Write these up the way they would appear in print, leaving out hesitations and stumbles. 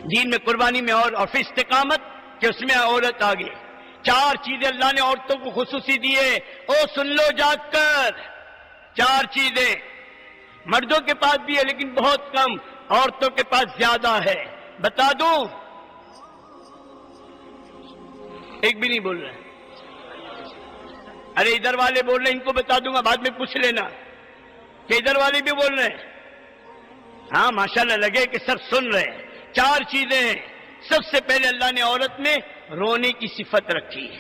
دین میں قربانی میں اور پھر استقامت کہ اس میں عورت آگے. 4 چیزیں اللہ نے عورتوں کو خصوصی دیے. او سن لو جاگ کر, 4 چیزیں مردوں کے پاس بھی ہے لیکن بہت کم, عورتوں کے پاس زیادہ ہے. بتا دوں؟ ایک بھی نہیں بول رہے. ارے ادھر والے بول رہے ہیں, ان کو بتا دوں گا, بعد میں پوچھ لینا کہ ادھر والے بھی بول رہے ہیں. ہاں ماشاءاللہ لگے کہ سب سن رہے ہیں. 4 چیزیں ہیں. سب سے پہلے اللہ نے عورت میں رونے کی صفت رکھی ہے.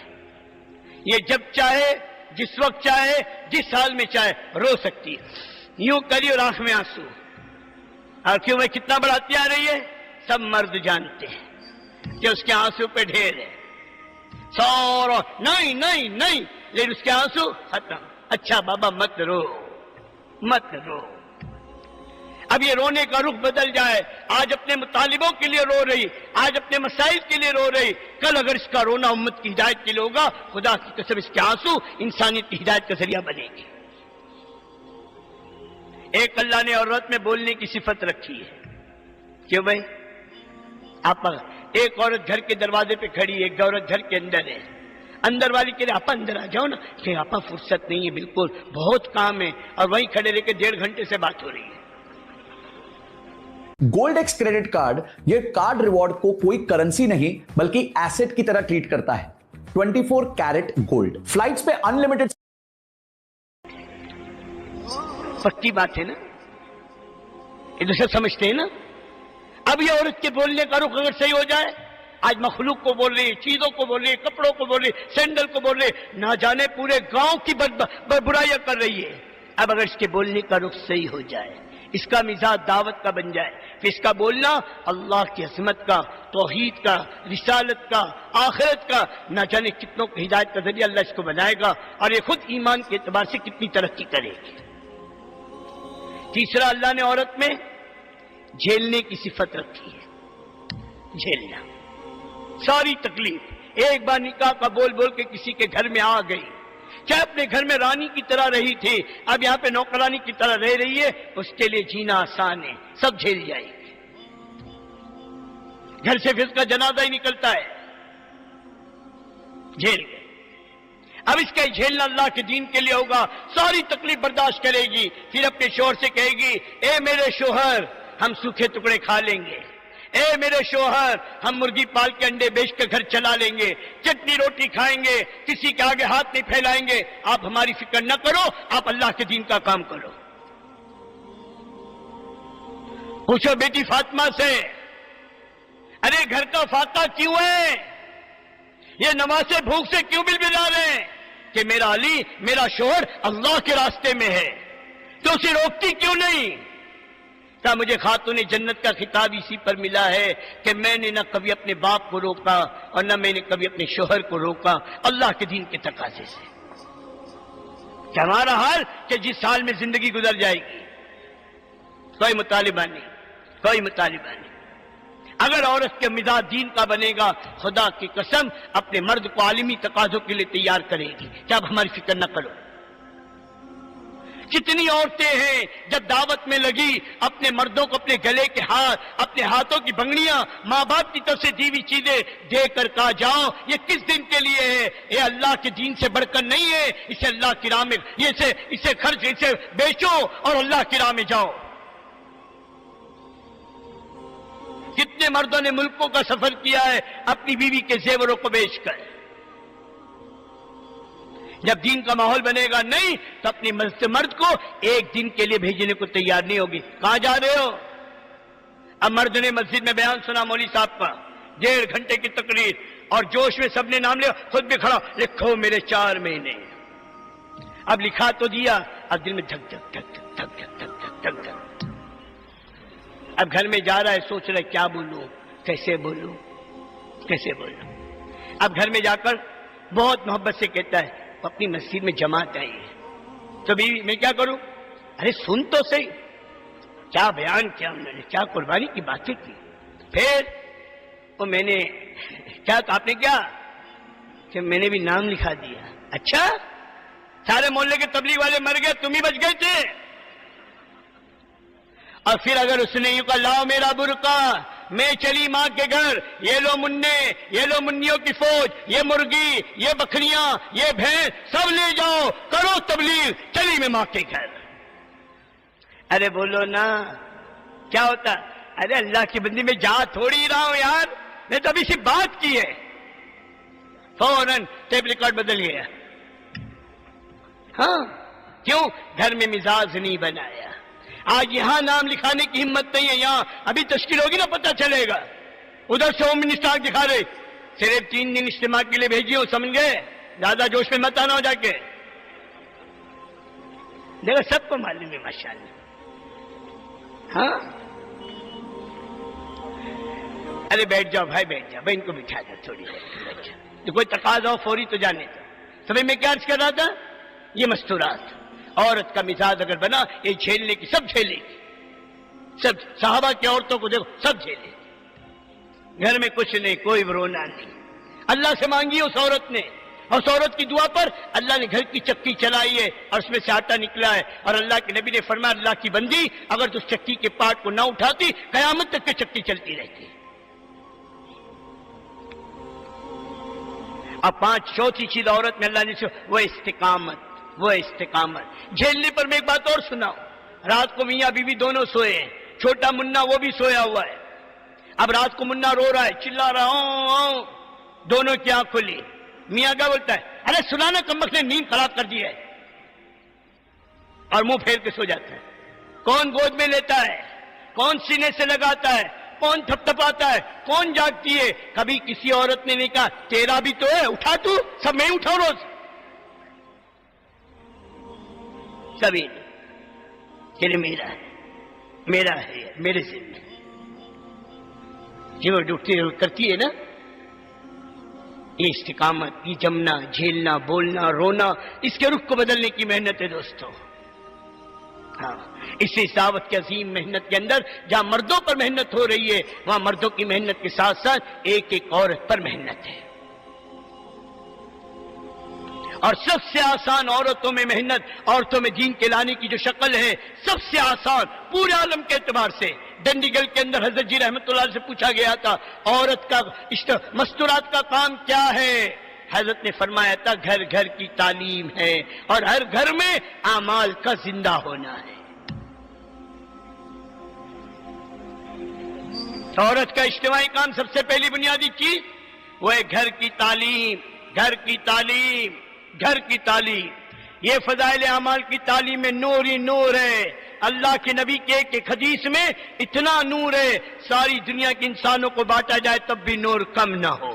یہ جب چاہے, جس وقت چاہے, جس حال میں چاہے رو سکتی ہے. یوں کری اور آنکھ میں آنسو. اور کیوں میں کتنا بڑھاتی آ رہی ہے, سب مرد جانتے ہیں کہ اس کے آنسو پہ ڈھیر ہے. سورا نہیں نہیں نہیں, لیکن اس کے آنسو ختم. اچھا بابا مت رو, مت رو. اب یہ رونے کا رخ بدل جائے. آج اپنے مطالبوں کے لیے رو رہی, آج اپنے مسائل کے لیے رو رہی, کل اگر اس کا رونا امت کی ہدایت کے لیے ہوگا, خدا کی قسم اس کے آنسو انسانیت کی ہدایت کا ذریعہ بنے گی. ایک اللہ نے عورت میں بولنے کی صفت رکھی ہے. کیوں بھائی؟ آپ ایک عورت گھر کے دروازے پہ کھڑی ہے, ایک عورت گھر کے اندر ہے. اندر والی کہہ رہے آپا اندر آ جاؤ نا, کہ آپا فرصت نہیں ہے, بالکل بہت کام ہے, اور وہیں کھڑے رہ کے 1.5 گھنٹے سے بات ہو رہی ہے. گولڈ ایکس کریڈٹ کارڈ یہ کارڈ ریوارڈ کو کوئی کرنسی نہیں بلکہ ایسٹ کی طرح ٹریٹ کرتا ہے. 24 کیرٹ گولڈ, فلائٹس پہ انلمیٹڈ. پکی بات ہے نا, یہ دوسرے سمجھتے ہیں نا. اب یہ عورت کے بولنے کا رخ اگر صحیح ہو جائے, آج مخلوق کو بول رہی ہے, چیزوں کو بول رہی ہے, کپڑوں کو بول رہی ہے, سینڈل کو بول رہی ہے, نہ جانے پورے گاؤں کی برائیاں کر رہی ہے. اب اگر اس کے بولنے کا رخ صحیح ہو جائے, اس کا مزاج دعوت کا بن جائے, پھر اس کا بولنا اللہ کی عظمت کا, توحید کا, رسالت کا, آخرت کا, نہ جانے کتنوں کی ہدایت کا ذریعہ اللہ اس کو بنائے گا, اور یہ خود ایمان کے اعتبار سے کتنی ترقی کرے گی. تیسرا اللہ نے عورت میں جھیلنے کی صفت رکھی ہے. جھیلنا, ساری تکلیف. ایک بار نکاح کا بول بول کے کسی کے گھر میں آ گئی, چاہے اپنے گھر میں رانی کی طرح رہی تھی, اب یہاں پہ نوکرانی کی طرح رہ رہی ہے, اس کے لیے جینا آسان ہے, سب جھیل جائے گی. گھر سے پھر اس کا جنازہ ہی نکلتا ہے, جھیل گئے. اب اس کا جھیلنا اللہ کے دین کے لیے ہوگا, ساری تکلیف برداشت کرے گی. پھر اپنے شوہر سے کہے گی, اے میرے شوہر ہم سوکھے ٹکڑے کھا لیں گے, اے میرے شوہر ہم مرغی پال کے انڈے بیچ کے گھر چلا لیں گے, چٹنی روٹی کھائیں گے, کسی کے آگے ہاتھ نہیں پھیلائیں گے, آپ ہماری فکر نہ کرو, آپ اللہ کے دین کا کام کرو. پوچھو بیٹی فاطمہ سے, ارے گھر کا فاقہ کیوں ہے, یہ نمازیں بھوک سے کیوں بلبلا رہے ہیں, کہ میرا علی میرا شوہر اللہ کے راستے میں ہے, تو اسے روکتی کیوں نہیں؟ کہا مجھے خاتون جنت کا خطاب اسی پر ملا ہے کہ میں نے نہ کبھی اپنے باپ کو روکا اور نہ میں نے کبھی اپنے شوہر کو روکا, اللہ کے دین کے تقاضے سے. کہ ہمارا حال کہ جس سال میں زندگی گزر جائے گی, کوئی مطالبہ نہیں, کوئی مطالبہ نہیں. اگر عورت کے مزاج دین کا بنے گا, خدا کی قسم اپنے مرد کو عالمی تقاضوں کے لیے تیار کرے گی کہ آپ ہماری فکر نہ کرو. کتنی عورتیں ہیں جب دعوت میں لگی, اپنے مردوں کو اپنے گلے کے ہاتھ, اپنے ہاتھوں کی بنگڑیاں, ماں باپ کی طرف سے دی ہوئی چیزیں دے کر کہا جاؤ یہ کس دن کے لیے ہے, یہ اللہ کے دین سے بڑھ کر نہیں ہے, اسے اللہ کی راہ میں اسے خرچ, اسے بیچو اور اللہ کی راہ میں جاؤ. کتنے مردوں نے ملکوں کا سفر کیا ہے اپنی بیوی کے زیوروں کو بیچ کر. جب دین کا ماحول بنے گا نہیں تو اپنی مرد کو ایک دن کے لیے بھیجنے کو تیار نہیں ہوگی. کہاں جا رہے ہو؟ اب مرد نے مسجد میں بیان سنا مولوی صاحب کا, 1.5 گھنٹے کی تقریر, اور جوش میں سب نے نام لیا, خود بھی کھڑا, لکھو میرے 4 مہینے. اب لکھا تو دیا, اب دل میں دھک دھک دھک دھک دھک دھک دھک دھک دھک. اب گھر میں جا رہا ہے, سوچ رہا ہے کیا بولوں, کیسے بولوں, کیسے بولوں. اب گھر میں جا کر بہت محبت سے کہتا ہے اپنی مسجد میں جماعت آئی ہے, تو بیوی میں کیا کروں, ارے سن تو صحیح, کیا بیان کیا انہوں نے, کیا قربانی کی باتیں کی. پھر وہ میں نے کیا, تو آپ نے کیا کہ میں نے بھی نام لکھا دیا. اچھا, سارے محلے کے تبلیغ والے مر گئے, تم ہی بچ گئے تھے. اور پھر اگر اس نے یوں کہا لاؤ میرا برقع, میں چلی ماں کے گھر، یہ لو مننے، یہ لو منیوں کی فوج، یہ مرغی، یہ بکریاں، یہ بھینس، سب لے جاؤ، کرو تبلیغ، چلی میں ماں کے گھر۔ ارے بولو نا کیا ہوتا؟ ارے اللہ کی بندی میں جا تھوڑی رہا ہوں یار، میں تو ابھی سے بات کی ہے۔ فوراً ٹیپ ریکارڈ بدل گیا۔ ہاں کیوں؟ گھر میں مزاج نہیں بنایا۔ آج یہاں نام لکھانے کی ہمت نہیں ہے، یہاں ابھی تشکیل ہوگی نا پتہ چلے گا۔ ادھر سے ہوم منسٹر دکھا رہے، صرف 3 دن اجتماع کے لیے بھیجی ہوں، سمجھ گئے؟ زیادہ جوش میں مت آنا ہو جا کے۔ دیکھو سب کو معلوم ہے ماشاءاللہ۔ ہاں ارے بیٹھ جاؤ بھائی، بیٹھ جاؤ بھائی، ان کو بٹھا دو تھوڑی دیر، تو کوئی تقاضا ہو فوری تو جانے دو۔ سمجھ میں کیا عرض کر رہا تھا؟ یہ مستورات، عورت کا مزاج اگر بنا یہ جھیلنے کی، سب جھیلے گی، سب صحابہ کی عورتوں کو دیکھو سب جھیلے گی۔ گھر میں کچھ نہیں، کوئی رونا نہیں، اللہ سے مانگی اس عورت نے، اور اس عورت کی دعا پر اللہ نے گھر کی چکی چلائی ہے اور اس میں سے آٹا نکلا ہے، اور اللہ کے نبی نے فرمایا اللہ کی بندی اگر تو اس چکی کے پارٹ کو نہ اٹھاتی قیامت تک کی چکی چلتی رہتی۔ اب 5 چوتھی چیز عورت میں اللہ نے وہ استقامت، وہ استقامت۔ جھیلنے پر میں ایک بات اور سناؤں، رات کو میاں بیوی دونوں سوئے ہیں، چھوٹا منا وہ بھی سویا ہوا ہے۔ اب رات کو منا رو رہا ہے، چلا رہا ہوں، دونوں کی آنکھ کھلی، میاں کیا بولتا ہے؟ ارے سنانا کمبخت نے نیند خراب کر دی ہے، اور منہ پھیر کے سو جاتا ہے۔ کون گود میں لیتا ہے، کون سینے سے لگاتا ہے، کون تھپ تھپاتا ہے، کون جاگتی ہے؟ کبھی کسی عورت نے نہیں کہا تیرا بھی تو ہے اٹھا، تو سب میں اٹھاؤ روز، کبھی کہ میرا ہے، میرا ہے، میرے ذمہ جو ڈیوٹی کرتی ہے نا، یہ استقامت، یہ جمنا، جھیلنا، بولنا، رونا، اس کے رخ کو بدلنے کی محنت ہے دوستو۔ ہاں اس دعوت کی عظیم محنت کے اندر جہاں مردوں پر محنت ہو رہی ہے، وہاں مردوں کی محنت کے ساتھ ساتھ ایک ایک عورت پر محنت ہے۔ اور سب سے آسان عورتوں میں محنت، عورتوں میں دین کے لانے کی جو شکل ہے سب سے آسان پورے عالم کے اعتبار سے، ڈنڈیگل کے اندر حضرت جی رحمت اللہ علیہ سے پوچھا گیا تھا عورت کا مستورات کا کام کیا ہے؟ حضرت نے فرمایا تھا گھر گھر کی تعلیم ہے، اور ہر گھر میں اعمال کا زندہ ہونا ہے۔ عورت کا اجتماعی کام سب سے پہلی بنیادی چیز وہ ہے گھر کی تعلیم، گھر کی تعلیم، گھر کی تعلیم۔ یہ فضائل اعمال کی تعلیم میں نور ہی نور ہے۔ اللہ کے نبی کے ایک حدیث میں اتنا نور ہے ساری دنیا کے انسانوں کو بانٹا جائے تب بھی نور کم نہ ہو۔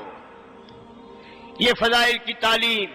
یہ فضائل کی تعلیم،